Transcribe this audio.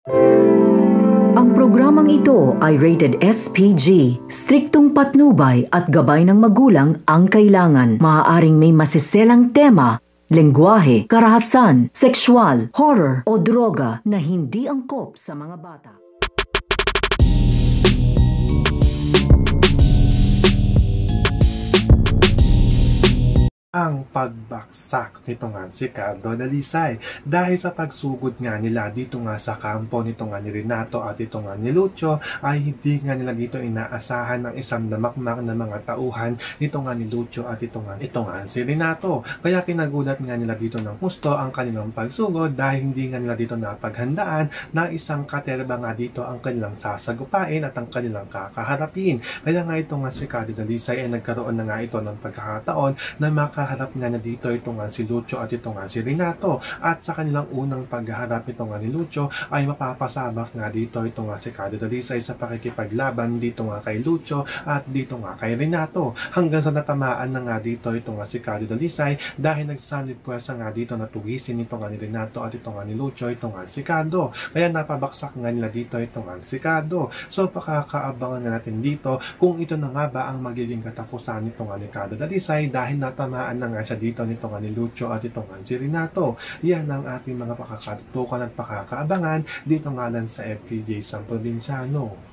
Ang programang ito ay rated SPG. Striktong patnubay at gabay ng magulang ang kailangan. Maaaring may masiselang tema, lengguwahe, karahasan, sexual, horror o droga na hindi angkop sa mga bata. Ang pagbaksak nito nga si Cardo Dalisay dahil sa pagsugod nga nila dito nga sa kampo nito nga ni Renato at ito nga ni Lucio ay hindi nga nila dito inaasahan ng isang damakmak na mga tauhan nito nga ni Lucio at ito nga si Renato. Kaya kinagulat nga nila dito ng husto ang kanilang pagsugod dahil hindi nga nila dito napaghandaan na isang katerba nga dito ang kanilang sasagupain at ang kanilang kakaharapin. Kaya nga ito nga si Cardo Dalisay ay nagkaroon na nga ito ng pagkakataon na makaharap nga na dito ito nga si Lucio at ito nga si Renato, at sa kanilang unang pagharap ito nga ni Lucio ay mapapasabak nga dito ito nga si Cardo Dalisay sa pakikipaglaban dito nga kay Lucio at dito nga kay Renato, hanggang sa natamaan na nga dito ito nga si Cardo Dalisay dahil nagsanib pwersa nga dito na tugisin ito nga ni Renato at ito nga ni Lucio ito nga si Cardo, kaya napabaksak nga nila dito ito nga si Cardo. So pakakaabangan na natin dito kung ito na nga ba ang magiging katapusan nito nga ni Cardo Dalisay dahil natamaan na nga siya dito nito nga ni Lucio at ito nga si Renato. Yan ang ating mga pakakatutukan at pakakaabangan dito nga lang sa FPJ San Provinciano.